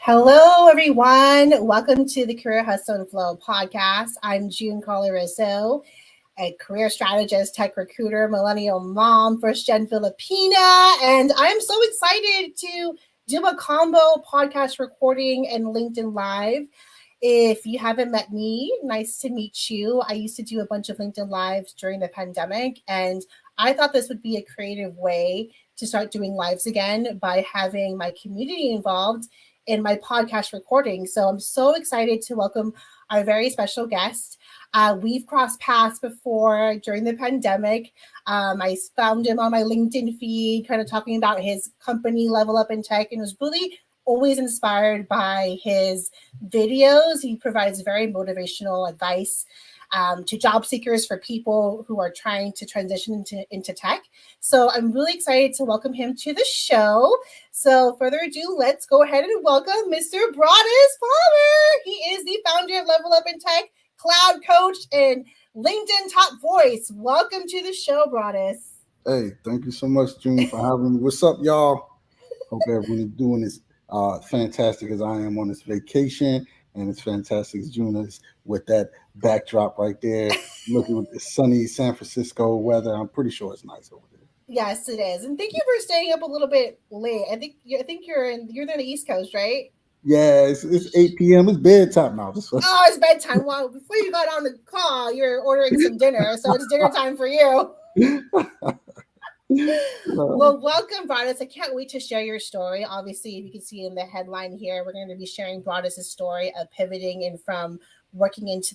Hello, everyone. Welcome to the Career Hustle and Flow podcast. I'm June Colorizo, a career strategist, tech recruiter, millennial mom, first gen Filipina, and I'm so excited to do a combo podcast recording and LinkedIn Live. If you haven't met me, nice to meet you. I used to do a bunch of LinkedIn Lives during the pandemic, and I thought this would be a creative way to start doing lives again by having my community involved in my podcast recording. So I'm so excited to welcome our very special guest. We've crossed paths before during the pandemic. I found him on my LinkedIn feed, kind of talking about his company, Level Up in Tech, and was really always inspired by his videos. He provides very motivational advice to job seekers for people who are trying to transition into tech. So I'm really excited to welcome him to the show. So further ado, let's go ahead and welcome Mr. Broadus Palmer. He is the founder of Level Up in Tech, cloud coach, and LinkedIn top voice. Welcome to the show, Broadus. Hey, thank you so much, June, for having me. What's up, y'all? Hope everyone is doing as fantastic as I am on this vacation, and it's fantastic as June is with that backdrop right there, looking with the sunny San Francisco weather. I'm pretty sure it's nice over there. Yes, it is. And thank you for staying up a little bit late. I think you're in the East Coast, right? Yeah, it's 8 p.m. It's bedtime now. Oh, it's bedtime. Well, before you got on the call, you're ordering some dinner, so it's dinner time for you. Well, welcome, Broadus. I can't wait to share your story. Obviously, if you can see in the headline here, we're going to be sharing Broadus's story of pivoting and from working into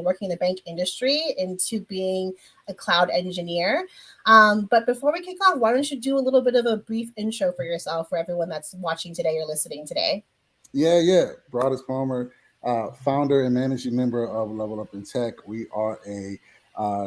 working in the bank industry into being a cloud engineer. But before we kick off, why don't you do a little bit of a brief intro for yourself for everyone that's watching today or listening today? Yeah. Broadus Palmer, founder and managing member of Level Up in Tech. We are a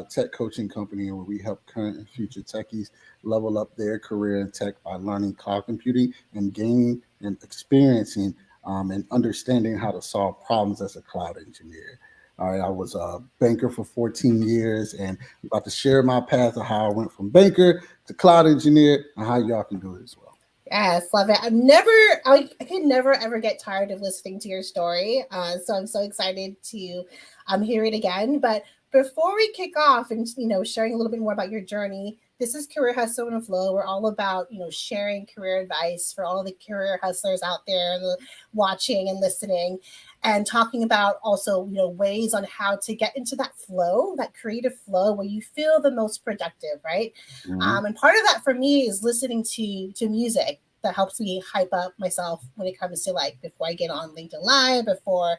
tech coaching company where we help current and future techies level up their career in tech by learning cloud computing and gaining and experiencing and understanding how to solve problems as a cloud engineer. All right, I was a banker for 14 years and I'm about to share my path of how I went from banker to cloud engineer and how y'all can do it as well. Yes, love it. I could never ever get tired of listening to your story. So I'm so excited to hear it again. But before we kick off and sharing a little bit more about your journey, this is Career Hustle and Flow. We're all about sharing career advice for all the career hustlers out there, watching and listening, and talking about also ways on how to get into that flow, that creative flow where you feel the most productive, right? Mhm. And part of that for me is listening to music that helps me hype up myself when it comes to like before I get on LinkedIn Live, before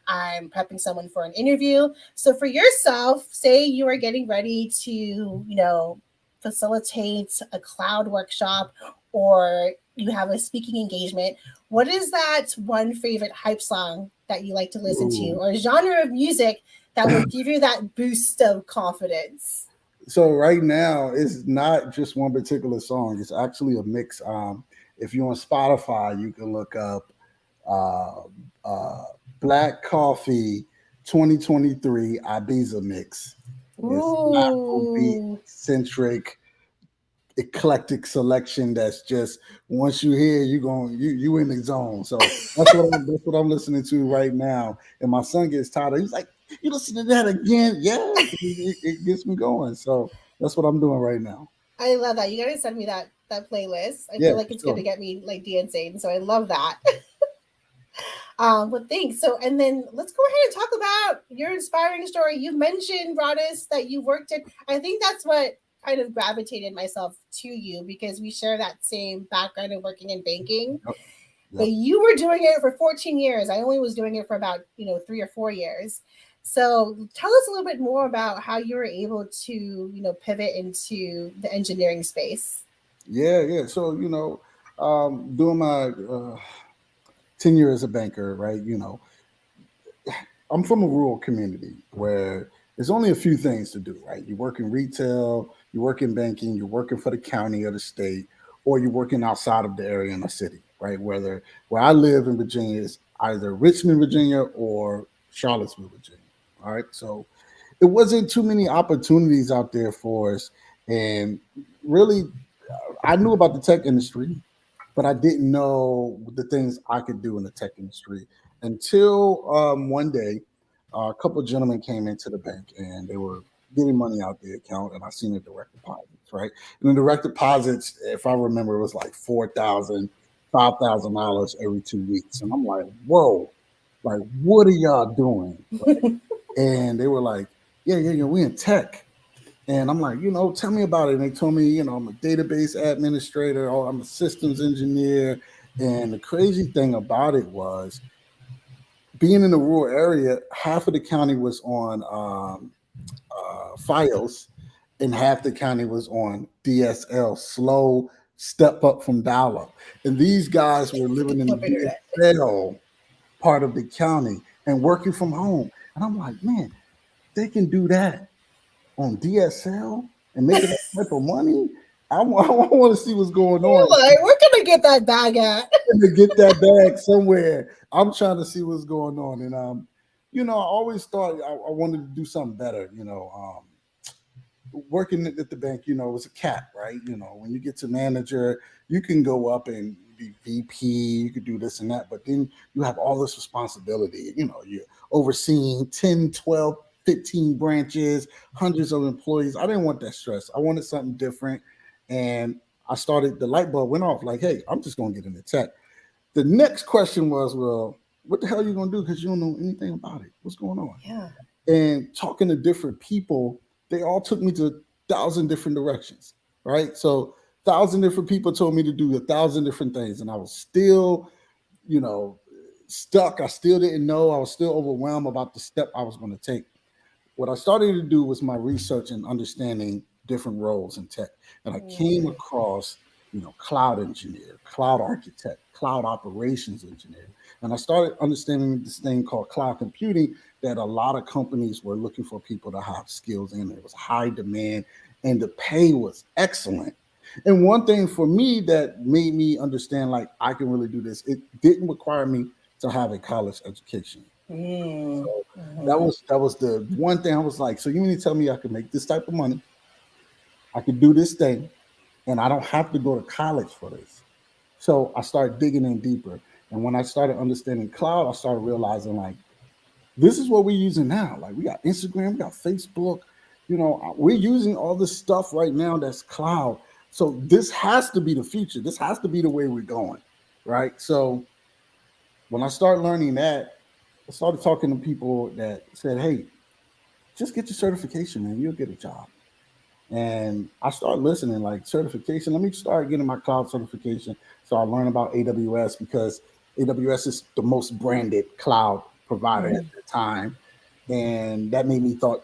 I'm prepping someone for an interview. So for yourself, say you are getting ready to, facilitate a cloud workshop or you have a speaking engagement. What is that one favorite hype song that you like to listen to Ooh. or genre of music that will give you that boost of confidence? So right now, it's not just one particular song. It's actually a mix. If you're on Spotify, you can look up uh, uh, Black Coffee 2023 Ibiza Mix. It's Afrobeat Ooh. centric, eclectic selection. That's just once you hear, you in the zone. So that's what I'm listening to right now. And my son gets tired. He's like, "You listen to that again?" Yes, it gets me going. So that's what I'm doing right now. I love that. You gotta send me that playlist. I Yeah, feel like for it's gonna sure. get me like dancing. So I love that. But thanks. So and then let's go ahead and talk about your inspiring story. You mentioned, Broadus, that you worked in I think that's what kind of gravitated myself to you because we share that same background of working in banking. Yep, But yep. you were doing it for 14 years. I only was doing it for about 3 or 4 years. So tell us a little bit more about how you were able to pivot into the engineering space. Yeah. So doing my tenure as a banker, right? I'm from a rural community where there's only a few things to do, right? You work in retail, you work in banking, you're working for the county or the state, or you're working outside of the area in the city, right? Where I live in Virginia is either Richmond, Virginia, or Charlottesville, Virginia. All right. So it wasn't too many opportunities out there for us. And really, I knew about the tech industry, but I didn't know the things I could do in the tech industry until one day a couple of gentlemen came into the bank and they were getting money out the account, and I seen the direct deposits, right? And the direct deposits, if I remember, it was like $4,000, $5,000 every 2 weeks, and I'm like, whoa, like what are y'all doing? Right? And they were like, yeah, we in tech. And I'm like, tell me about it. And they told me, I'm a database administrator, or I'm a systems engineer. And the crazy thing about it was being in the rural area, half of the county was on Fios, and half the county was on DSL, slow step up from dial up. And these guys were living in the DSL part of the county and working from home. And I'm like, man, they can do that on DSL and making that type of money. I want to see what's going on. You're like, we're gonna get that bag at. To get that bag somewhere. I'm trying to see what's going on, and I always thought I wanted to do something better. Working at the bank, it was a cap, right? When you get to manager, you can go up and be VP, you could do this and that, but then you have all this responsibility. You're overseeing 10, 12, 15 branches, hundreds of employees. I didn't want that stress. I wanted something different. And the light bulb went off like, hey, I'm just going to get into tech. The next question was, well, what the hell are you going to do? Because you don't know anything about it. What's going on? Yeah. And talking to different people, they all took me to 1,000 different directions, right? So 1,000 different people told me to do 1,000 different things. And I was still, stuck. I still didn't know. I was still overwhelmed about the step I was going to take. What I started to do was my research and understanding different roles in tech. And I came across, cloud engineer, cloud architect, cloud operations engineer. And I started understanding this thing called cloud computing that a lot of companies were looking for people to have skills in. It was high demand and the pay was excellent. And one thing for me that made me understand like I can really do this, it didn't require me to have a college education. So that was the one thing I was like, so you mean to tell me I could make this type of money? I could do this thing and I don't have to go to college for this. So I started digging in deeper. And when I started understanding cloud, I started realizing like, this is what we're using now. Like we got Instagram, we got Facebook, we're using all this stuff right now that's cloud. So this has to be the future. This has to be the way we're going. Right. So when I started learning that, I started talking to people that said, hey, just get your certification, man. You'll get a job. And I started listening, like certification. Let me start getting my cloud certification. So I learned about AWS because AWS is the most branded cloud provider at the time. And that made me thought,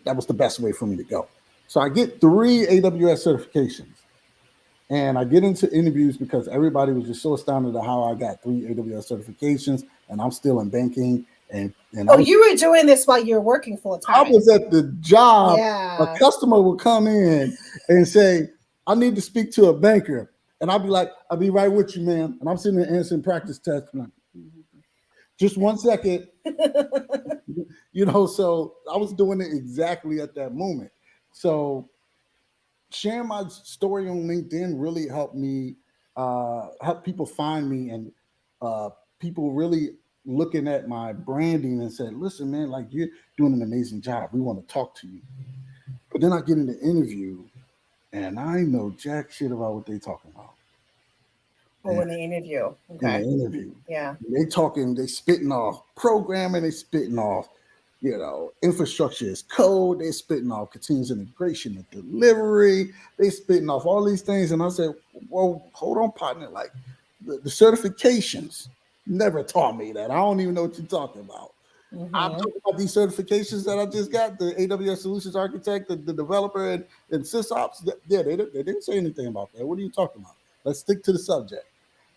that was the best way for me to go. So I get 3 AWS certifications. And I get into interviews because everybody was just so astounded at how I got 3 AWS certifications and I'm still in banking. And you were doing this while you were working full time. I was at the job. Yeah. A customer would come in and say, I need to speak to a banker. And I'd be like, I'll be right with you, man. And I'm sitting there answering practice tests. Like, just 1 second. So I was doing it exactly at that moment. So sharing my story on LinkedIn really helped me, help people find me, and people really looking at my branding and said, listen, man, like you're doing an amazing job. We want to talk to you. But then I get in the interview and I know jack shit about what they talking about. In the interview. Okay. In the interview. Yeah. They spitting off programming, they spitting off, infrastructure as code, they spitting off continuous integration and delivery, they spitting off all these things. And I said, well, hold on, partner. Like the certifications never taught me that. I don't even know what you're talking about. I'm talking about these certifications that I just got, the AWS Solutions Architect, the developer, and SysOps. Yeah, they didn't say anything about that. What are you talking about? Let's stick to the subject.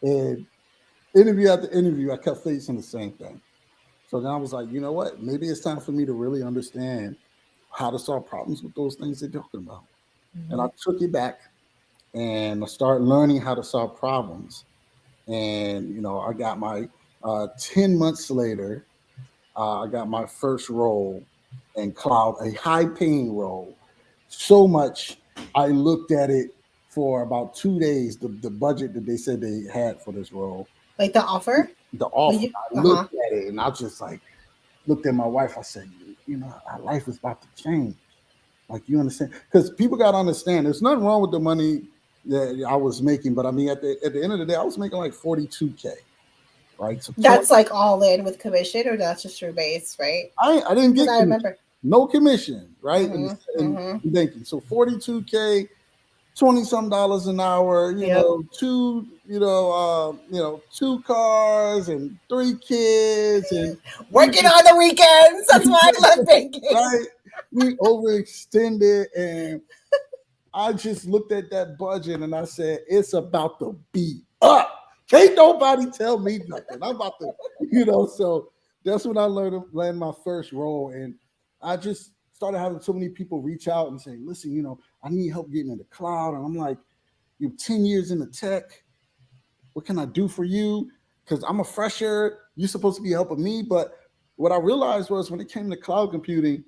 And interview after interview, I kept facing the same thing. So then I was like, you know what? Maybe it's time for me to really understand how to solve problems with those things they're talking about. And I took it back and I started learning how to solve problems. And, I got my 10 months later, I got my first role in cloud, a high paying role. So much I looked at it for about 2 days the budget that they said they had for this role. Like the offer? The When offer, you I uh-huh. looked at it and I just like looked at my wife. I said, you know, our life is about to change. Like, you understand? Because people got to understand there's nothing wrong with the money that I was making. But I mean, at the end of the day, I was making like 42K, right? So That's like all in with commission, or that's just your base, right? I didn't Because get I commission, remember. no commission, right? Mm-hmm. In Mm-hmm. banking. So 42K, 20 some dollars an hour, Yep. two cars and three kids and we Working on the weekends. That's why I love banking. right, we overextended, and I just looked at that budget and I said, it's about to be up. Can't nobody tell me nothing. I'm about to, so that's when I learned to land my first role. And I just started having so many people reach out and say, listen, I need help getting in the cloud. And I'm like, you're 10 years in the tech. What can I do for you? Because I'm a fresher. You're supposed to be helping me. But what I realized was when it came to cloud computing,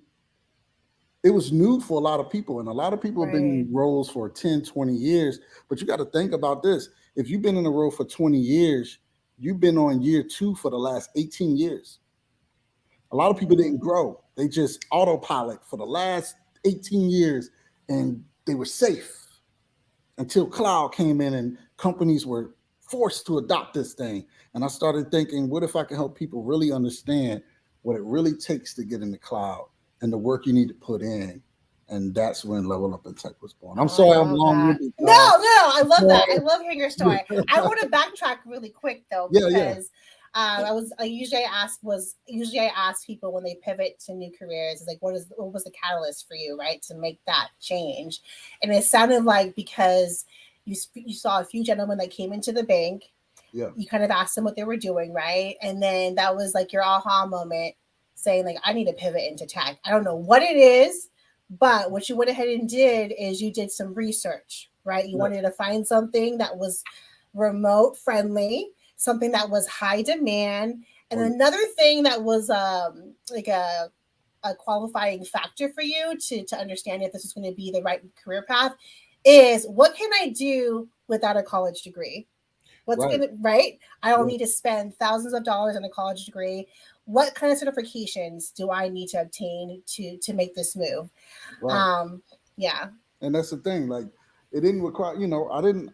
it was new for a lot of people. And a lot of people have been Right. in roles for 10, 20 years. But you got to think about this. If you've been in a role for 20 years, you've been on year 2 for the last 18 years. A lot of people didn't grow. They just autopilot for the last 18 years and they were safe until cloud came in and companies were forced to adopt this thing. And I started thinking, what if I can help people really understand what it really takes to get in the cloud and the work you need to put in? And that's when Level Up in Tech was born. I'm Oh, I sorry I'm love that. long-winded, No, y'all. no, I love that. I love hearing your story. I want to backtrack really quick though, Yeah, yeah. because usually I ask people when they pivot to new careers is like, what was the catalyst for you, right, to make that change? And it sounded like because you saw a few gentlemen that came into the bank, Yeah. you kind of asked them what they were doing, right, and then that was like your aha moment, saying like, I need to pivot into tech. I don't know what it is, but what you went ahead and did is you did some research, right? You Yeah. wanted to find something that was remote friendly, something that was high demand, and Oh, yeah. another thing that was like a qualifying factor for you to understand if this is going to be the right career path is, what can I do without a college degree? What's Right. gonna, right? I don't Yeah. need to spend thousands of dollars on a college degree. What kind of certifications do I need to obtain to make this move? Right. Um, yeah. And that's the thing. Like, it didn't require, I didn't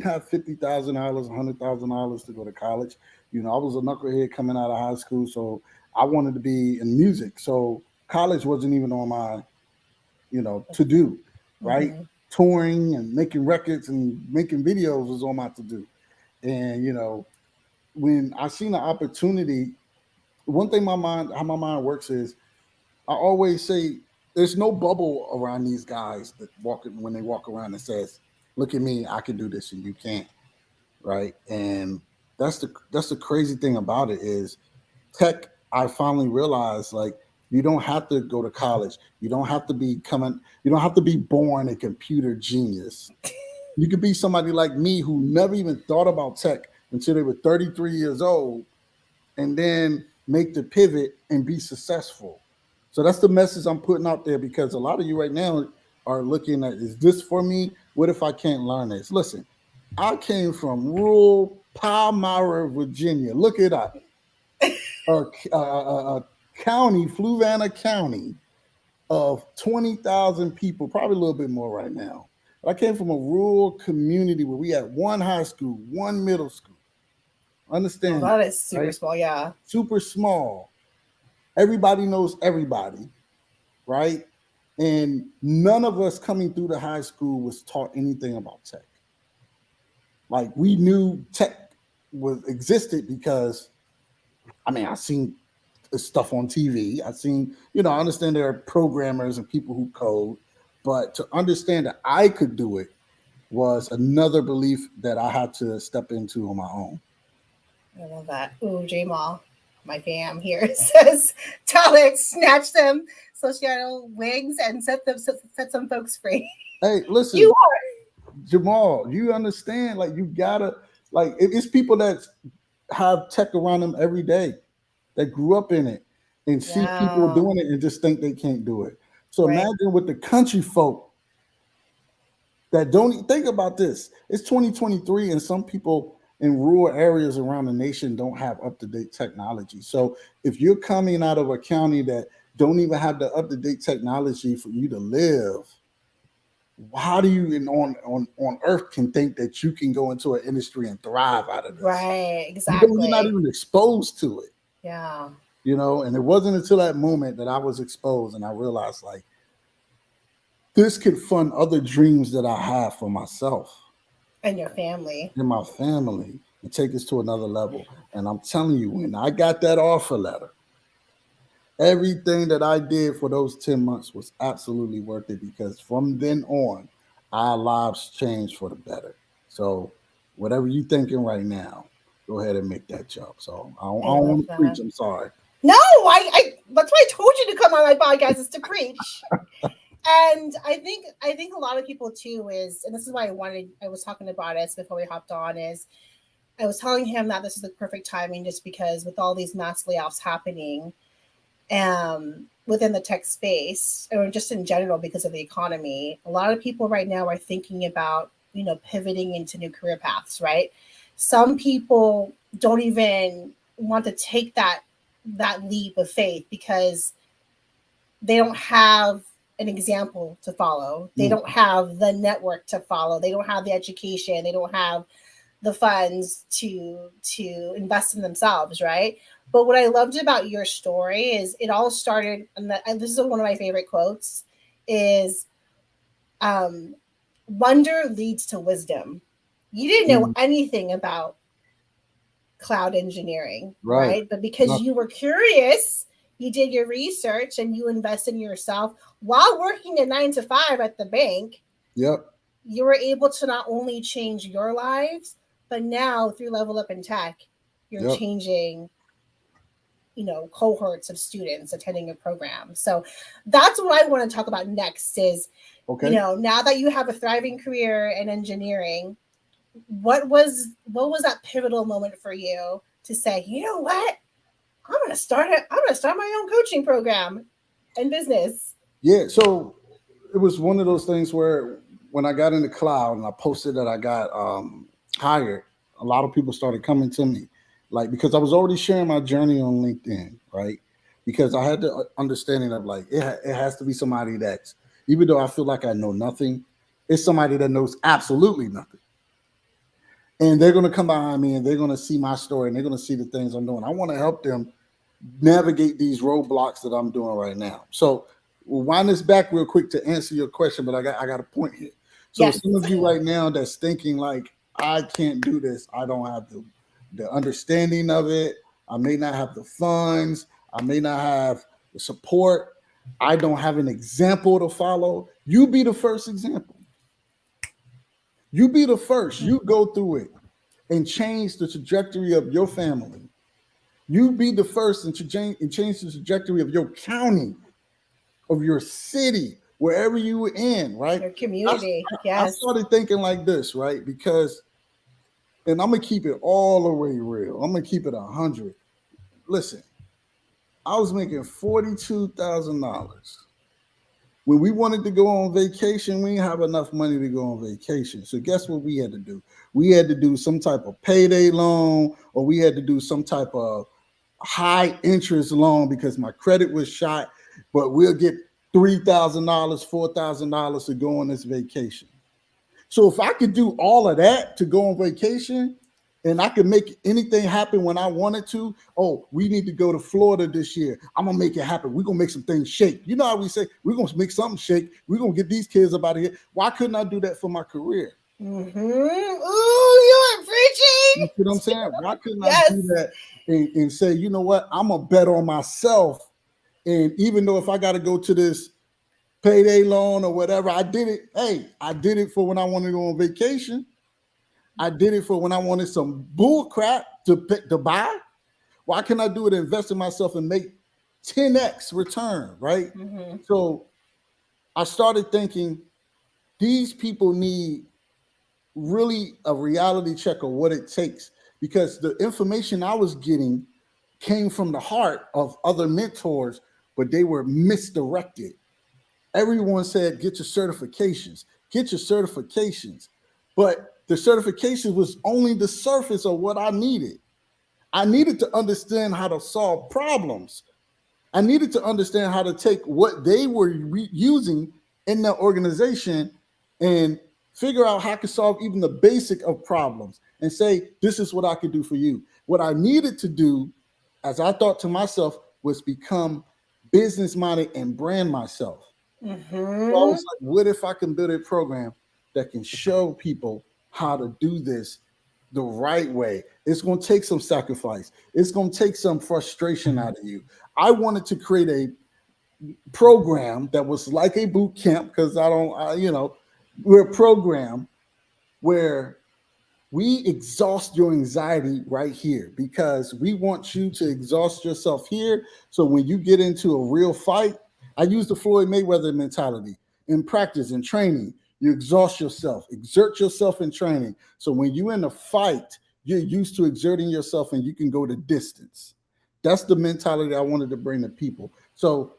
have $50,000, $100,000 to go to college. I was a knucklehead coming out of high school. So I wanted to be in music. So college wasn't even on my, to do, right? Mm-hmm. Touring and making records and making videos was on my to do. And, when I seen the opportunity, one thing how my mind works is I always say there's no bubble around these guys that when they walk around and says, "Look at me, I can do this and you can't." Right? And that's the crazy thing about it is tech. I finally realized like you don't have to go to college. You don't have to be coming. You don't have to be born a computer genius. You could be somebody like me who never even thought about tech until they were 33 years old and then make the pivot and be successful. So that's the message I'm putting out there because a lot of you right now are looking at, is this for me? What if I can't learn this? Listen, I came from rural Palmyra, Virginia. Look it up. A county, Fluvanna County, of 20,000 people, probably a little bit more right now. But I came from a rural community where we had one high school, one middle school. Oh, Understand that that, is super right? small. Yeah. Super small. Everybody knows everybody, right? And none of us coming through the high school was taught anything about tech. Like we knew tech was existed because I seen stuff on TV. I seen, I understand there are programmers and people who code, but to understand that I could do it was another belief that I had to step into on my own. I love that. Ooh, J Mall, my fam here says, Talix, snatch them societal wigs and set some folks free. Hey, You listen, Jamal, you understand? Like you gotta like it's people that have tech around them every day that grew up in it and are. see people Yeah. doing it and just think they can't do it. So Right. imagine with the country folk that don't think about this. It's 2023, and some people in rural areas around the nation don't have up-to-date technology. So if you're coming out of a county that don't even have the up-to-date technology for you to live, how do you on earth can think that you can go into an industry and thrive out of this? Right, You're not exactly. even exposed to it, Yeah. and it wasn't until that moment that I was exposed and I realized like this could fund other dreams that I have for myself And your family. and my family and take us to another level. And I'm telling you, when I got that offer letter, everything that I did for those 10 months was absolutely worth it because from then on, our lives changed for the better. So, whatever you're thinking right now, go ahead and make that jump. So, I I don't love want to preach. that. I'm sorry. No, I that's why I told you to come on my podcast is to preach. And I think a lot of people too is, and this is why I was talking to Broadus before we hopped on, is I was telling him that this is the perfect timing just because with all these mass layoffs happening within the tech space or just in general because of the economy, a lot of people right now are thinking about, pivoting into new career paths, right? Some people don't even want to take that leap of faith because they don't have an example to follow. They Mm, don't have the network to follow. They don't have the education. They don't have the funds to invest in themselves, right? But what I loved about your story is it all started, and this is one of my favorite quotes, is um, wonder leads to wisdom. You didn't know mm, anything about cloud engineering, right. right? But because No, you were curious, you did your research and you invested in yourself while working a 9 to 5 at the bank. yep. You were able to not only change your lives, but now through Level Up in Tech, you're Yep. changing, cohorts of students attending your program. So that's what I want to talk about next is, Okay. now that you have a thriving career in engineering, what was that pivotal moment for you to say, you know what? I'm gonna start my own coaching program and business. Yeah. So it was one of those things where when I got in the cloud and I posted that I got hired, a lot of people started coming to me, like because I was already sharing my journey on LinkedIn, right? Because I had the understanding of like it has to be somebody that's even though I feel like I know nothing, it's somebody that knows absolutely nothing, and they're going to come behind me and they're going to see my story and they're going to see the things I'm doing. I want to help them navigate these roadblocks that I'm doing right now. So we'll wind this back real quick to answer your question, but I got a point here. So Yes. some of you right now that's thinking like I can't do this, I don't have the understanding of it, I may not have the funds, I may not have the support, I don't have an example to follow. You be the first example. You be the first. You go through it and change the trajectory of your family. You be the first and change the trajectory of your county, of your city, wherever you were in, right? Your I, community. I Yes. started thinking like this, right? Because, and I'm gonna keep it all the way real. I'm gonna keep it 100. Listen, I was making $42,000. When we wanted to go on vacation, we didn't have enough money to go on vacation. So guess what we had to do? We had to do some type of payday loan, or we had to do some type of high interest loan because my credit was shot, but we'll get $3,000, $4,000 to go on this vacation. So if I could do all of that to go on vacation and I could make anything happen when I wanted to, oh, we need to go to Florida this year. I'm gonna make it happen. We're gonna make some things shake. You know how we say we're gonna make something shake. We're gonna get these kids up out of here. Why couldn't I do that for my career? Mm-hmm. Ooh, you are You preaching. see what I'm saying? Why couldn't I do Yes. that and say, you know what, I'm gonna bet on myself. And even though if I got to go to this payday loan or whatever, I did it. Hey, I did it for when I wanted to go on vacation. I did it for when I wanted some bull crap to buy. Why can't I do it, invest in myself and make 10x return, right? Mm-hmm. So I started thinking these people need really a reality check of what it takes because the information I was getting came from the heart of other mentors, but they were misdirected. Everyone said, get your certifications, get your certifications. But the certifications was only the surface of what I needed. I needed to understand how to solve problems. I needed to understand how to take what they were using in the organization and figure out how I could solve even the basic of problems and say, this is what I could do for you. What I needed to do, as I thought to myself, was become business minded and brand myself. So I Mm-hmm. was like, what if I can build a program that can show people how to do this the right way? It's going to take some sacrifice. It's going to take some frustration out of you. I wanted to create a program that was like a boot camp because we're a program where we exhaust your anxiety right here because we want you to exhaust yourself here. So when you get into a real fight, I use the Floyd Mayweather mentality in practice and training. You exhaust yourself, exert yourself in training. So when you're in a fight, you're used to exerting yourself and you can go the distance. That's the mentality I wanted to bring to people. So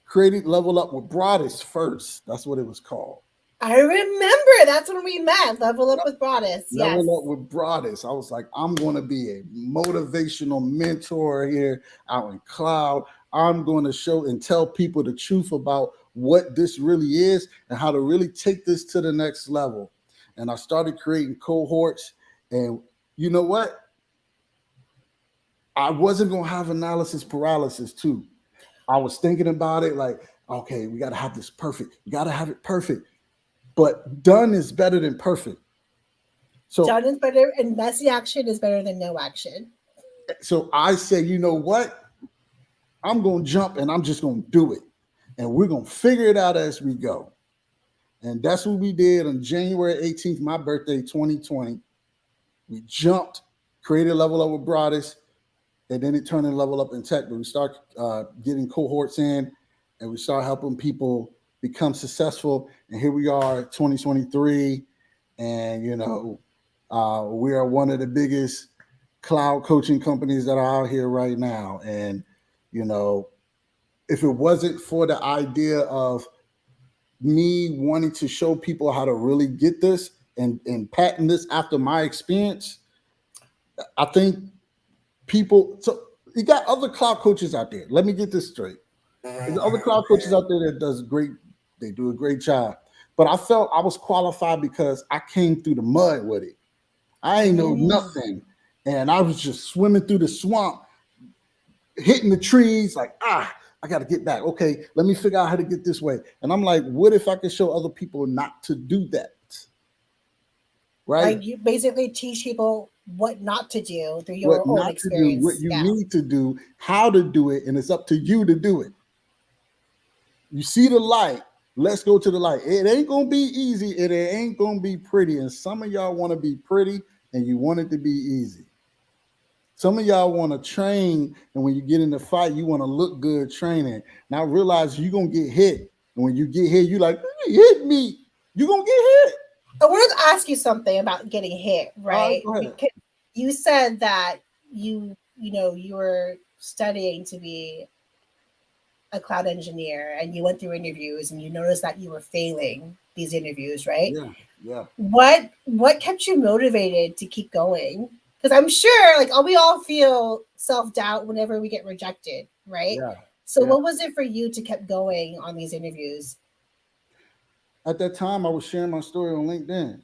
created Level Up with Broadus first. That's what it was called. I remember that's when we met. Level Up with Broadus. Yes. Level Up with Broadus. I was like, I'm going to be a motivational mentor here out in Cloud. I'm going to show and tell people the truth about what this really is and how to really take this to the next level. And I started creating cohorts. And you know what? I wasn't going to have analysis paralysis too. I was thinking about it like, okay, we got to have this perfect. We got to have it perfect. But done is better than perfect. So done is better, and messy action is better than no action. So I say, you know what? I'm going to jump and I'm just going to do it. And we're going to figure it out as we go. And that's what we did on January 18th, my birthday, 2020. We jumped, created Level Up with Broadus, and then it turned into Level Up in Tech. But we start getting cohorts in and we start helping people become successful. And here we are, 2023. And, we are one of the biggest cloud coaching companies that are out here right now. And, if it wasn't for the idea of me wanting to show people how to really get this and patent this after my experience, I think so you got other cloud coaches out there. Let me get this straight. There's other cloud coaches out there that they do a great job. But I felt I was qualified because I came through the mud with it. I ain't know nothing. And I was just swimming through the swamp, hitting the trees, like, I got to get back. Okay, let me figure out how to get this way. And I'm like, what if I could show other people not to do that? Right? Like you basically teach people what not to do through your own experience. What you need to do, how to do it, and it's up to you to do it. You see the light. Let's go to the light. It ain't going to be easy. It ain't going to be pretty. And some of y'all want to be pretty and you want it to be easy. Some of y'all want to train, and when you get in the fight, you want to look good training. Now realize you're going to get hit. And when you get hit, you're like, you hit me. You're going to get hit. I wanted to ask you something about getting hit, right? Because you said that you were studying to be a cloud engineer and you went through interviews and you noticed that you were failing these interviews, right? Yeah. What kept you motivated to keep going? Because I'm sure we all feel self-doubt whenever we get rejected, right? Yeah. So what was it for you to keep going on these interviews? At that time, I was sharing my story on LinkedIn.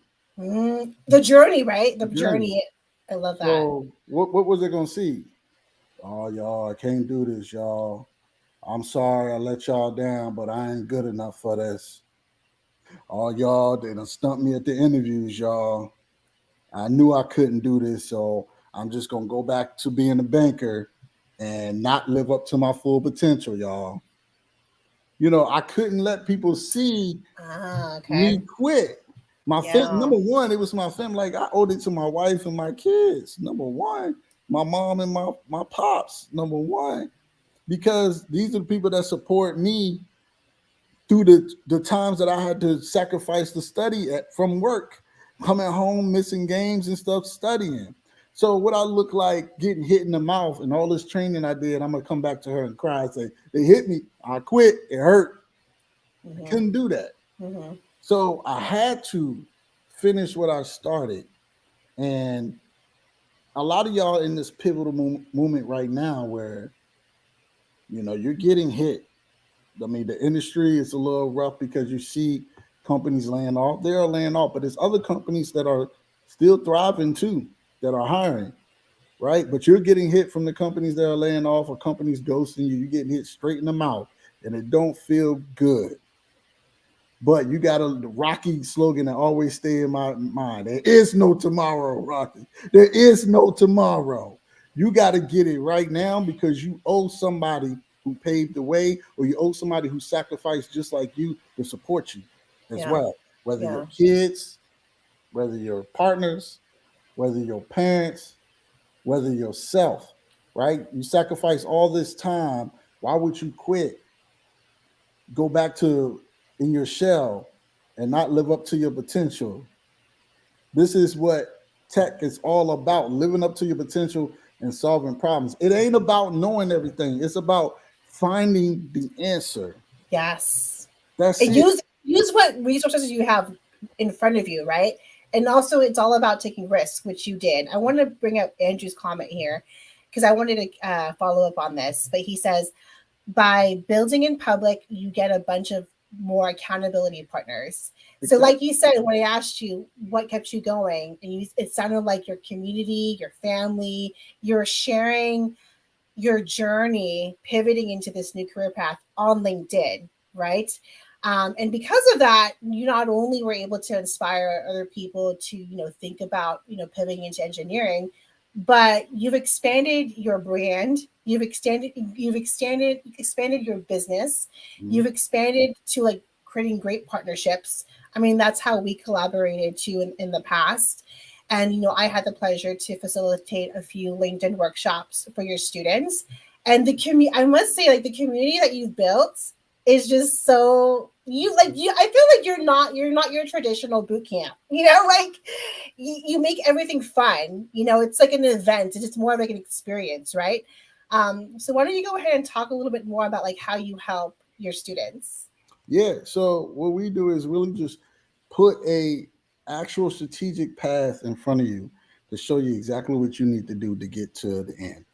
The journey, right? The journey. I love that. So what was it going to see? Oh, y'all, I can't do this, y'all. I'm sorry I let y'all down, but I ain't good enough for this. Oh, y'all, they done stumped me at the interviews, y'all. I knew I couldn't do this, so I'm just going to go back to being a banker and not live up to my full potential, y'all. I couldn't let people see me quit. Number one, it was my family. Like, I owed it to my wife and my kids. Number one, my mom and my pops. Number one, because these are the people that support me through the times that I had to sacrifice to study from work, coming home, missing games and stuff, studying. So what I look like getting hit in the mouth and all this training I did, I'm going to come back to her and cry and say, they hit me. I quit. It hurt. I couldn't do that. So I had to finish what I started. And a lot of y'all in this pivotal moment right now where, you're getting hit. I mean, the industry is a little rough because you see companies laying off. They are laying off, but there's other companies that are still thriving too, that are hiring, right? But you're getting hit from the companies that are laying off or companies ghosting you. You're getting hit straight in the mouth, and it don't feel good. But you got a Rocky slogan that always stay in my mind. There is no tomorrow, Rocky. There is no tomorrow. You got to get it right now because you owe somebody who paved the way, or you owe somebody who sacrificed just like you to support you as Yeah. well. Whether Yeah. your kids, whether your partners, whether your parents, whether yourself, right? You sacrifice all this time. Why would you quit? Go back to in your shell and not live up to your potential. This is what tech is all about, living up to your potential and solving problems. It ain't about knowing everything. It's about finding the answer. Yes. That's And it. use what resources you have in front of you, right? And also, it's all about taking risks, which you did. I want to bring up Andrew's comment here because I wanted to follow up on this. But he says, by building in public, you get a bunch of more accountability partners. So, Exactly. like you said, when I asked you what kept you going, and it sounded like your community, your family, you're sharing your journey pivoting into this new career path on LinkedIn, right? And because of that, you not only were able to inspire other people to, think about, pivoting into engineering, but you've expanded your brand, expanded your business, Mhm. you've expanded to like creating great partnerships. I mean, that's how we collaborated too in the past. And I had the pleasure to facilitate a few LinkedIn workshops for your students. And the community, I must say, like the community that you've built is just so you. I feel like you're not your traditional boot camp. Like you make everything fun. It's like an event. It's just more like an experience, right? So why don't you go ahead and talk a little bit more about like how you help your students? Yeah. So what we do is really just put a actual strategic path in front of you to show you exactly what you need to do to get to the end,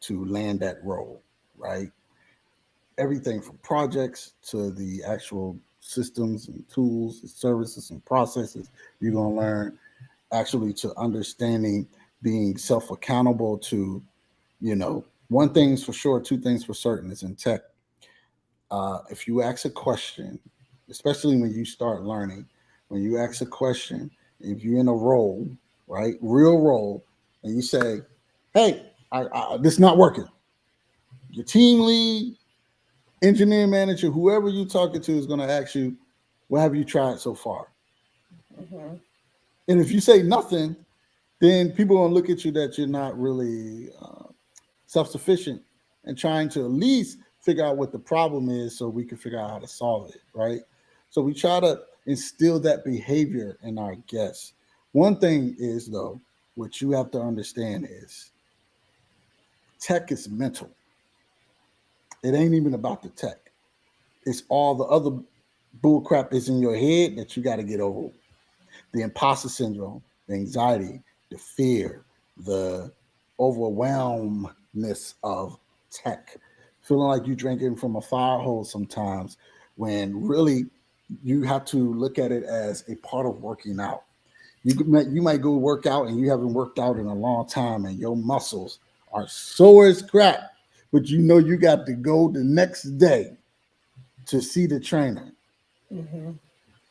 to land that role, right? Everything from projects to the actual systems and tools and services and processes you're going to learn, actually to understanding being self accountable to, one thing's for sure, two things for certain is in tech. If you ask a question, especially when you start learning, when you ask a question, if you're in a role, right, real role, and you say, hey, this is not working, your team lead, engineering manager, whoever you're talking to is going to ask you, what have you tried so far? Mm-hmm. And if you say nothing, then people are going to look at you that you're not really self-sufficient and trying to at least figure out what the problem is so we can figure out how to solve it, right? So we try to instill that behavior in our guests. One thing is though, what you have to understand is tech is mental. It ain't even about the tech. It's all the other bull crap is in your head that you got to get over. The imposter syndrome, the anxiety, the fear, the overwhelmness of tech, feeling like you're drinking from a fire hose sometimes, when really you have to look at it as a part of working out. You might go work out and you haven't worked out in a long time and your muscles are sore as crap, but you got to go the next day to see the trainer. Mm-hmm.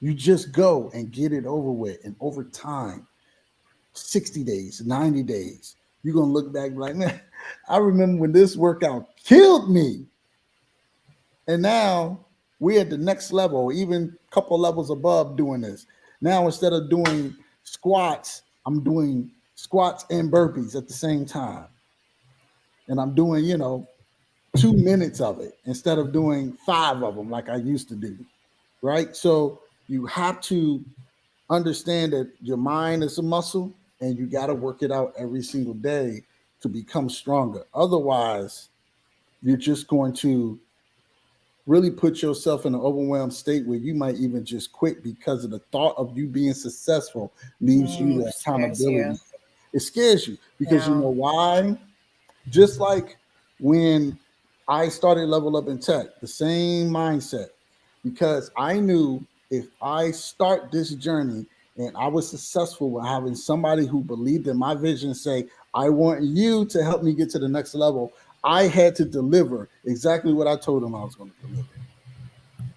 You just go and get it over with. And over time, 60 days, 90 days, you're going to look back like, man, I remember when this workout killed me. And now we're at the next level, even a couple levels above doing this. Now, instead of doing squats, I'm doing squats and burpees at the same time. And I'm doing, 2 minutes of it instead of doing five of them like I used to do. Right. So you have to understand that your mind is a muscle and you got to work it out every single day to become stronger. Otherwise, you're just going to really put yourself in an overwhelmed state where you might even just quit because of the thought of you being successful leaves you the Scares you. accountability. It scares you because you Yeah. know why? Just like when I started Level Up in Tech, the same mindset, because I knew if I start this journey and I was successful with having somebody who believed in my vision say, I want you to help me get to the next level, I had to deliver exactly what I told them I was going to deliver.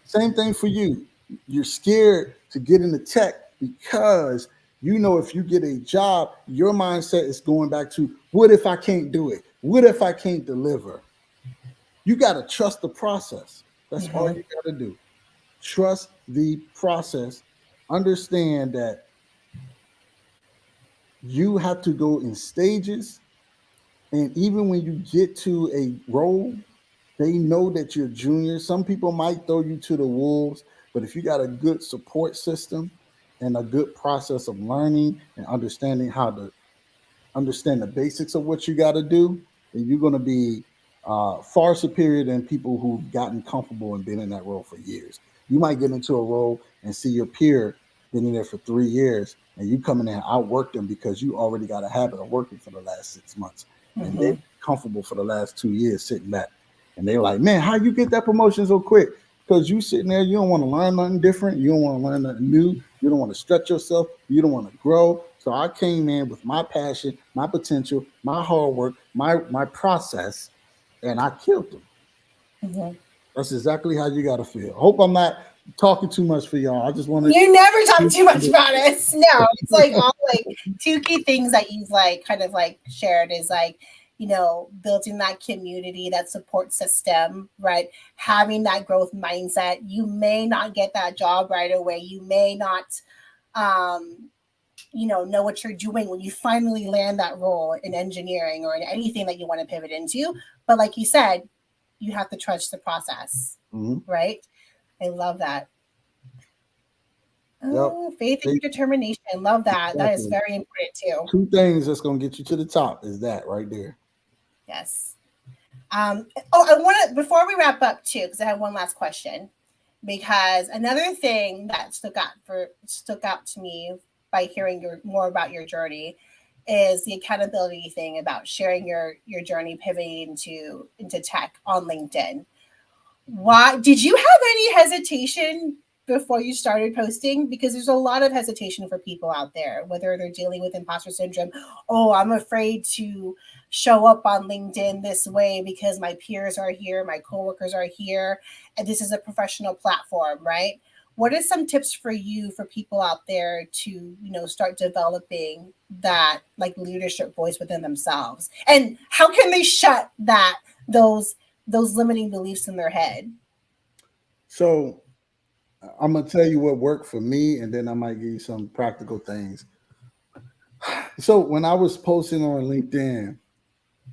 Same thing for you. You're scared to get into tech because you know if you get a job, your mindset is going back to what if I can't do it? What if I can't deliver? You got to trust the process. That's all Mhm. you got to do. Trust the process. Understand that you have to go in stages. And even when you get to a role, they know that you're junior. Some people might throw you to the wolves, but if you got a good support system and a good process of learning and understanding how to understand the basics of what you got to do, then you're going to be far superior than people who've gotten comfortable and been in that role for years. You might get into a role and see your peer been in there for 3 years, and you come in there and outwork them because you already got a habit of working for the last 6 months, and they're Mhm. comfortable for the last 2 years sitting back, and they're like, "Man, how you get that promotion so quick?" Because you sitting there, you don't want to learn nothing different, you don't want to learn nothing new, you don't want to stretch yourself, you don't want to grow. So I came in with my passion, my potential, my hard work, my process, and I killed them. Mhm. That's exactly how you got to feel. Hope I'm not talking too much for y'all. I just wanted You never talk to too much about us. No, it's like all like two key things that you've like kind of like shared is like, building that community, that support system, right? Having that growth mindset. You may not get that job right away. You may not um know what you're doing when you finally land that role in engineering or in anything that you want to pivot into. But like you said, you have to trust the process, Mhm. right? I love that. Yep. Oh, faith and They- determination. Love that. That is Exactly. very important too. Two things that's gonna get you to the top is that right there. Yes. I want to before we wrap up too, because I have one last question. Because another thing that stuck out to me by hearing your more about your journey is the accountability thing about sharing your journey pivoting into tech on LinkedIn. Why did you have any hesitation before you started posting? Because there's a lot of hesitation for people out there, whether they're dealing with imposter syndrome. Oh, I'm afraid to show up on LinkedIn this way because my peers are here, my coworkers are here, and this is a professional platform, right? What are some tips for you for people out there to, start developing that like leadership voice within themselves? And how can they shut those limiting beliefs in their head? So I'm gonna tell you what worked for me, and then I might give you some practical things. So when I was posting on LinkedIn,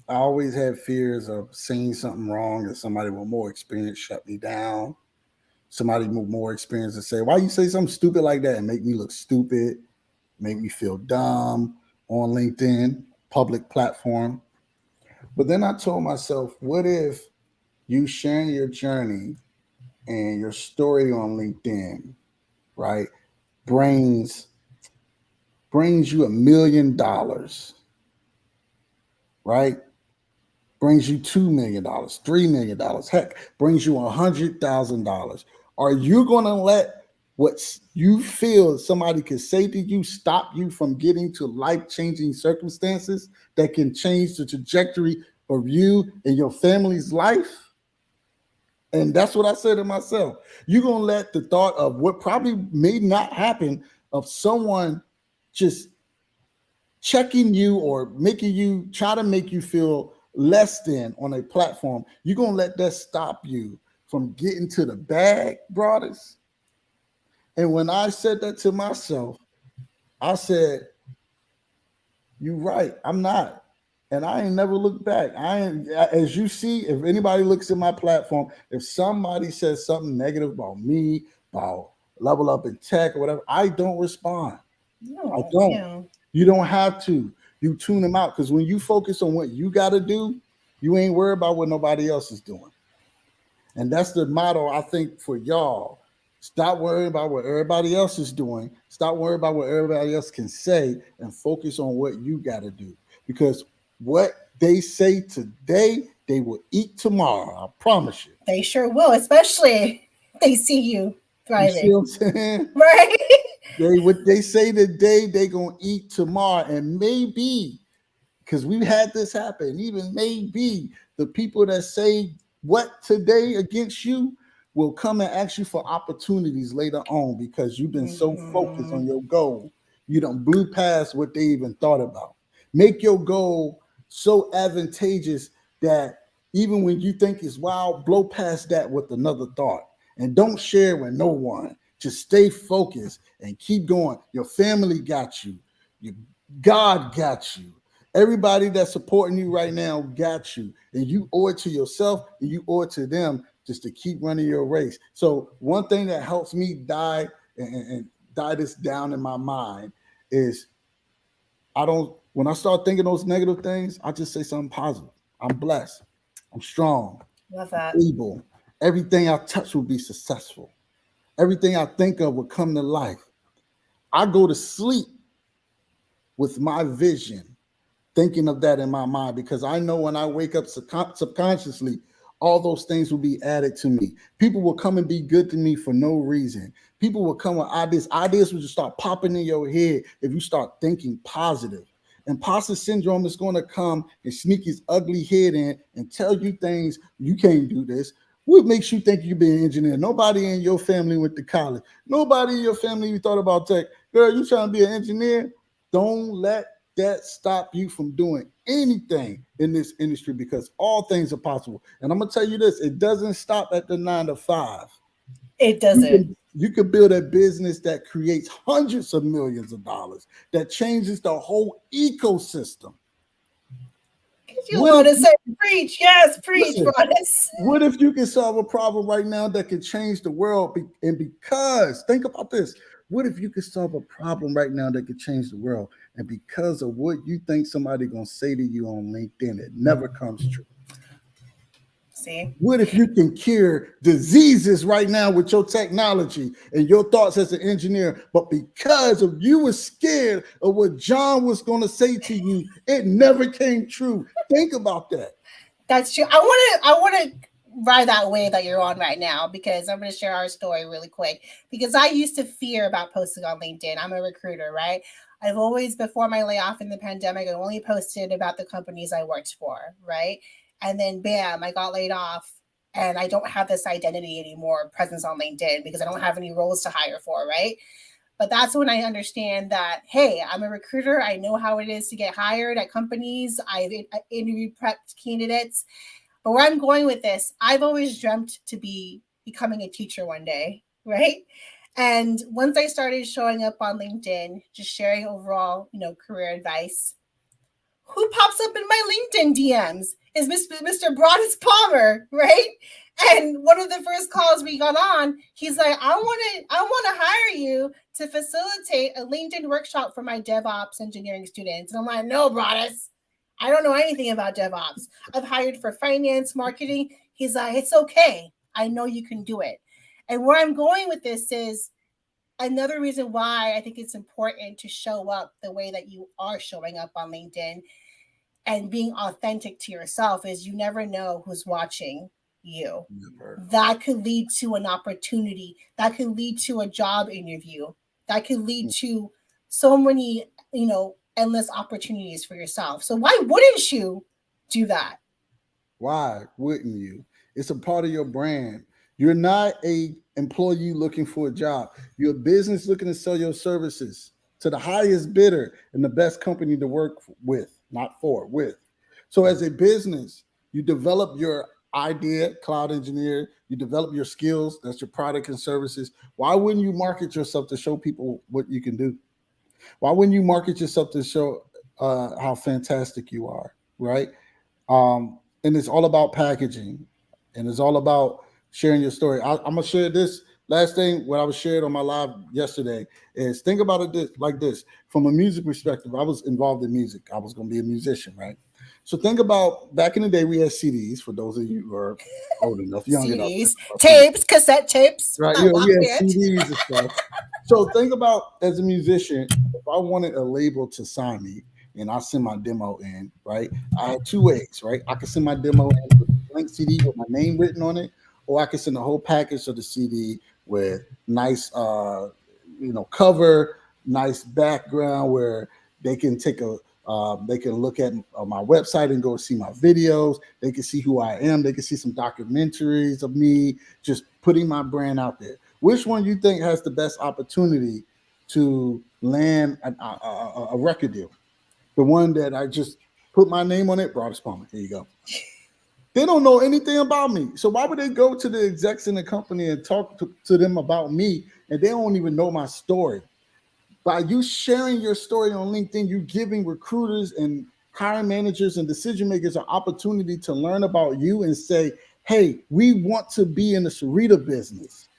I always had fears of saying something wrong and somebody with more experience shut me down. Somebody with more experience to say, why you say something stupid like that and make me look stupid, make me feel dumb on LinkedIn, public platform. But then I told myself, what if you sharing your journey and your story on LinkedIn, right, brings brings you $1 million, right? Brings you $2 million, $3 million, heck, brings you $100,000. Are you gonna let what you feel somebody could say to you stop you from getting to life-changing circumstances that can change the trajectory of you and your family's life? And that's what I said to myself. You're gonna let the thought of what probably may not happen of someone just checking you or making you try to make you feel less than on a platform, you're gonna let that stop you from getting to the bag, brothers. And when I said that to myself, I said, "You right, I'm not." And I ain't never looked back. I ain't, as you see, if anybody looks at my platform, if somebody says something negative about me, about level up in tech or whatever, I don't respond. I No, don't. yeah. You don't have to. You tune them out because when you focus on what you got to do, you ain't worried about what nobody else is doing. And that's the motto, I think, for y'all. Stop worrying about what everybody else is doing. Stop worrying about what everybody else can say and focus on what you got to do. Because what they say today, they will eat tomorrow. I promise you. They sure will, especially if they see you You see thriving. what I'm saying? Right? They what they say today, they gonna eat tomorrow. And maybe because we've had this happen. Even maybe the people that say what today against you will come and ask you for opportunities later on because you've been so focused Mm-hmm. on your goal, you don't blew past what they even thought about. Make your goal so advantageous that even when you think it's wild, blow past that with another thought and don't share with no one. Just stay focused and keep going. Your family got you. Your God got you. Everybody that's supporting you right now got you, and you owe it to yourself and you owe it to them just to keep running your race. So one thing that helps me die and die this down in my mind is I don't when I start thinking those negative things, I just say something positive. I'm blessed. I'm strong. Love I'm that. able. Everything I touch will be successful. Everything I think of will come to life. I go to sleep with my vision thinking of that in my mind because I know when I wake up subconsciously, all those things will be added to me. People will come and be good to me for no reason. People will come with ideas. Ideas will just start popping in your head if you start thinking positive. Imposter syndrome is going to come and sneak his ugly head in and tell you things you can't do this. What makes you think you be an engineer? Nobody in your family went to college. Nobody in your family even thought about tech. Girl, you trying to be an engineer? Don't let that stop you from doing anything in this industry because all things are possible. And I'm gonna tell you this: it doesn't stop at the 9 to 5. It You doesn't. can you can build a business that creates hundreds of millions of dollars that changes the whole ecosystem. You What want if to say preach? Yes, preach, listen? Broadus. What if you can solve a problem right now that can change the world? And because, think about this, what if you could solve a problem right now that could change the world? And because of what you think somebody gonna say to you on LinkedIn, it never comes true. See, What if you can cure diseases right now with your technology and your thoughts as an engineer, but because of you were scared of what John was going to say to you, it never came true. Think about that. that's true. I want to ride that wave that you're on right now because I'm going to share our story really quick. Because I used to fear about posting on LinkedIn. I'm a recruiter, right? I've always, before my layoff in the pandemic, I only posted about the companies I worked for, right? And then bam, I got laid off and I don't have this identity anymore, presence on LinkedIn because I don't have any roles to hire for, right? But that's when I understand that, hey, I'm a recruiter. I know how it is to get hired at companies. I've interviewed prepped candidates. But where I'm going with this, I've always dreamt to be becoming a teacher one day, right? And once I started showing up on LinkedIn, just sharing overall, career advice, who pops up in my LinkedIn DMs is Mr. Broadus Palmer, right? And one of the first calls we got on, he's like, I want to hire you to facilitate a LinkedIn workshop for my DevOps engineering students. And I'm like, no, Broadus, I don't know anything about DevOps. I've hired for finance, marketing. He's like, it's okay. I know you can do it. And where I'm going with this is another reason why I think it's important to show up the way that you are showing up on LinkedIn and being authentic to yourself is you never know who's watching you. Never. That could lead to an opportunity, that could lead to a job interview, that could lead to so many, endless opportunities for yourself. So why wouldn't you do that? Why wouldn't you? It's a part of your brand. You're not a employee looking for a job. You're a business looking to sell your services to the highest bidder and the best company to work with, not for, with. So as a business, you develop your idea, cloud engineer, you develop your skills, that's your product and services. Why wouldn't you market yourself to show people what you can do? Why wouldn't you market yourself to show how fantastic you are, right? And it's all about packaging, and it's all about sharing your story. I'm gonna share this last thing. What I was shared on my live yesterday is think about it like this: from a music perspective, I was involved in music. I was gonna be a musician, right? So think about back in the day, we had CDs. For those of you who are old enough, young enough, CDs, tapes, cassette tapes, right? We had Walkman. CDs and stuff. So think about as a musician, if I wanted a label to sign me and I send my demo in, right? I had two ways, right? I could send my demo in with a blank CD with my name written on it, or I could send the whole package of the CD with nice, cover, nice background where they can take a they can look at my website and go see my videos. They can see who I am. They can see some documentaries of me just putting my brand out there. Which one you think has the best opportunity to land a record deal? The one that I just put my name on it, Broadus Palmer. Here you go. They don't know anything about me. So why would they go to the execs in the company and talk to them about me and they don't even know my story? By you sharing your story on LinkedIn, you giving recruiters and hiring managers and decision makers an opportunity to learn about you and say, hey, we want to be in the Sarita business.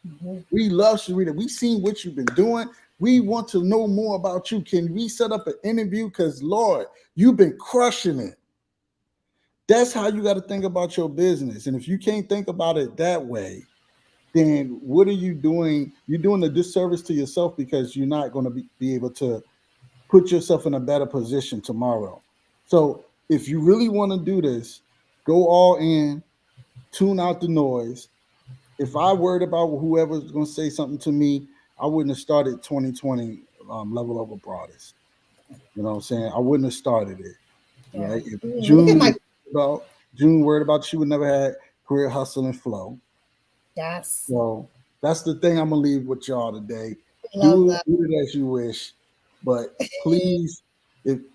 Mm-hmm. We love Sarita. We've seen what you've been doing. We want to know more about you. Can we set up an interview? Because, Lord, you've been crushing it. That's how you got to think about your business. And if you can't think about it that way, then what are you doing? You're doing a disservice to yourself because you're not going to be able to put yourself in a better position tomorrow. So if you really want to do this, go all in, tune out the noise. If I worried about whoever's going to say something to me, I wouldn't have started 2020 level up with Broadus. You know what I'm saying? I wouldn't have started it. Yeah. Right? If Look at my June worried about she would never had career hustle and flow. Yes. So that's the thing I'm gonna leave with y'all today. Love Do that. it as you wish, but please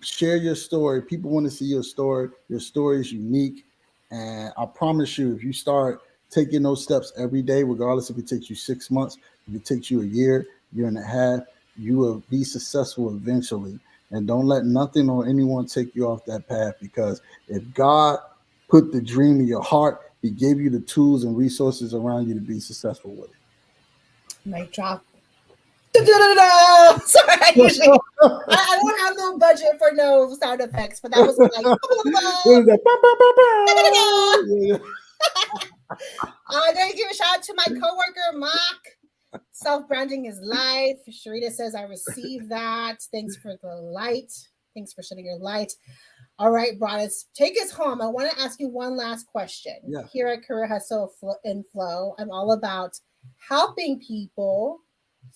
share your story. People want to see your story. Your story is unique, and I promise you, if you start taking those steps every day, regardless if it takes you 6 months, if it takes you a year and a half, you will be successful eventually. And don't let nothing or anyone take you off that path, because if God put the dream in your heart, He gave you the tools and resources around you to be successful with it. Mic drop. Da-da-da-da! Sorry, I don't have no budget for no sound effects, but that was like. I gotta give a shout out to my coworker Mark. Self-branding is life. Sharita says I received that. Thanks for the light. Thanks for shedding your light. All right, Broadus, take us home. I want to ask you one last question. Yeah. Here at Career Hustle and Flow, I'm all about helping people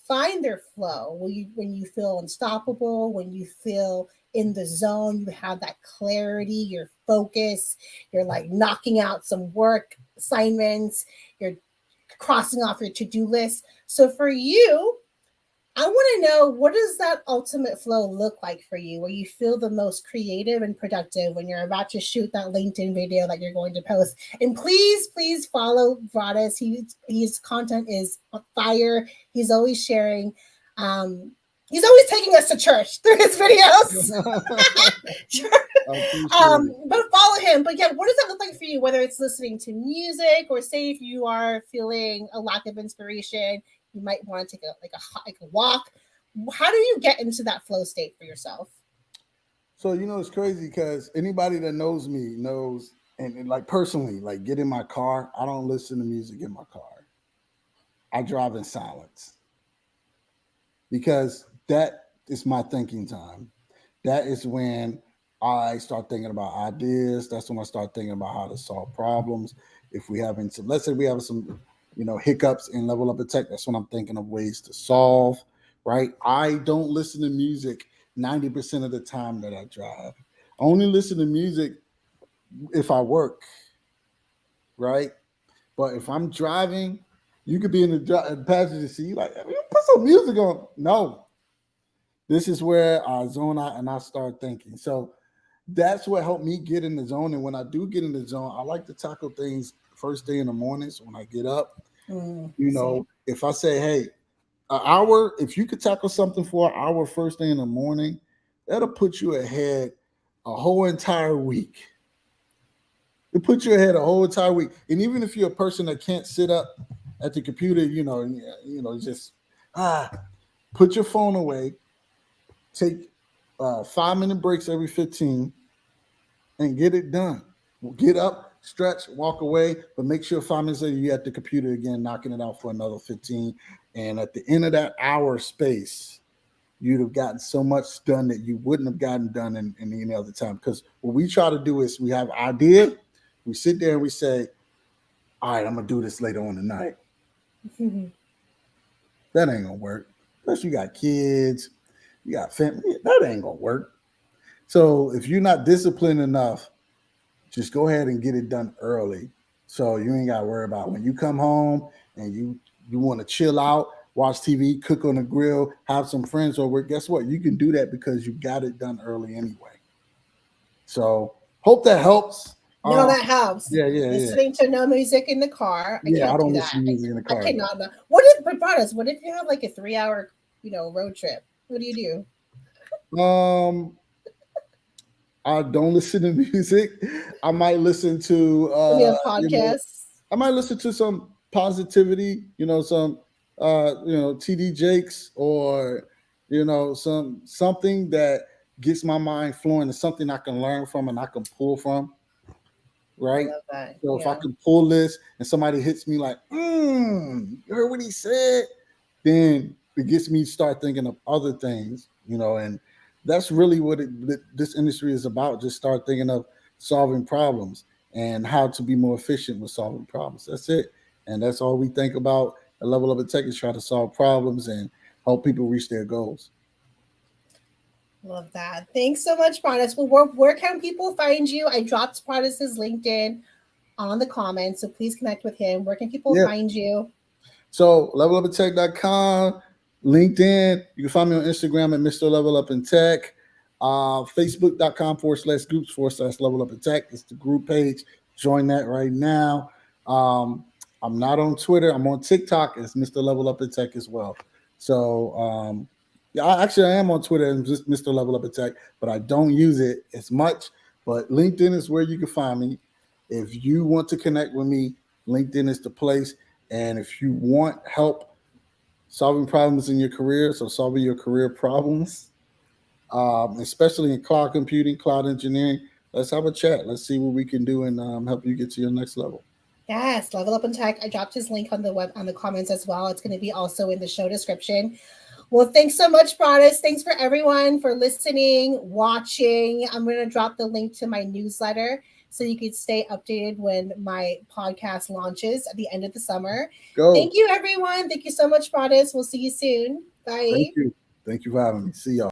find their flow. When you feel unstoppable, when you feel in the zone, you have that clarity, your focus, you're like knocking out some work assignments, you're crossing off your to-do list. So for you, I want to know, what does that ultimate flow look like for you, where you feel the most creative and productive when you're about to shoot that LinkedIn video that you're going to post? And please follow Broadus. His content is fire. He's always sharing. He's always taking us to church through his videos. But follow him. But yeah, what does that look like for you, whether it's listening to music, or say if you are feeling a lack of inspiration, you might want to take a walk. How do you get into that flow state for yourself? So, it's crazy because anybody that knows me knows, and like personally, like get in my car, I don't listen to music in my car. I drive in silence, because that is my thinking time. That is when I start thinking about ideas. That's when I start thinking about how to solve problems. If we having some, let's say we have some, hiccups in level up in tech, that's when I'm thinking of ways to solve, right? I don't listen to music 90% of the time that I drive. I only listen to music if I work, right? But if I'm driving, you could be in the passenger seat, like, put some music on. No, this is where I zone out and I start thinking. So that's what helped me get in the zone. And when I do get in the zone, I like to tackle things first thing in the mornings when I get up. If I say, hey, an hour, if you could tackle something for an hour first thing in the morning, that'll put you ahead a whole entire week. It puts you ahead a whole entire week. And even if you're a person that can't sit up at the computer, just put your phone away, take 5-minute breaks every 15, and get it done. Get up, stretch, walk away, but make sure 5 minutes later you're at the computer again, knocking it out for another 15. And at the end of that hour space, you'd have gotten so much done that you wouldn't have gotten done in any other time. Because what we try to do is we have an idea, we sit there and we say, all right, I'm gonna do this later on tonight. That ain't gonna work. Plus, you got kids, you got family. That ain't gonna work. So if you're not disciplined enough, just go ahead and get it done early. So you ain't gotta worry about when you come home and you want to chill out, watch TV, cook on the grill, have some friends over. Guess what? You can do that because you got it done early anyway. So hope that helps. No, that helps. Yeah. Listening to no music in the car. I Yeah, can't I don't do listen that. to music in the car. I cannot. But Broadus, what if you have like a 3-hour, road trip? What do you do? I don't listen to music. I might listen to podcasts. I might listen to some positivity, some TD Jakes, or something that gets my mind flowing and something I can learn from and I can pull from. Right. I love that. So if I can pull this and somebody hits me like, you heard what he said, then it gets me to start thinking of other things, and that's really what this industry is about. Just start thinking of solving problems and how to be more efficient with solving problems. That's it. And that's all we think about at Level Up in Tech, is try to solve problems and help people reach their goals. Love that. Thanks so much, Broadus. Well, where can people find you? I dropped Broadus's LinkedIn on the comments, so please connect with him. Where can people find you? So levelupintech.com, LinkedIn. You can find me on Instagram at Mr. Level Up in Tech. Facebook.com/groups/Level Up in Tech. It's the group page. Join that right now. I'm not on Twitter. I'm on TikTok. It's Mr. Level Up in Tech as well. So I am on Twitter and just Mr. Level Up in Tech, but I don't use it as much. But LinkedIn is where you can find me. If you want to connect with me, LinkedIn is the place. And if you want help solving problems in your career, so solving your career problems, especially in cloud computing, cloud engineering, let's have a chat. Let's see what we can do and help you get to your next level. Yes, Level Up in Tech. I dropped his link on the comments as well. It's going to be also in the show description. Well, thanks so much, Broadus. Thanks for everyone for listening, watching. I'm going to drop the link to my newsletter so you can stay updated when my podcast launches at the end of the summer. Thank you, everyone. Thank you so much, Broadus. We'll see you soon. Bye. Thank you. Thank you for having me. See y'all.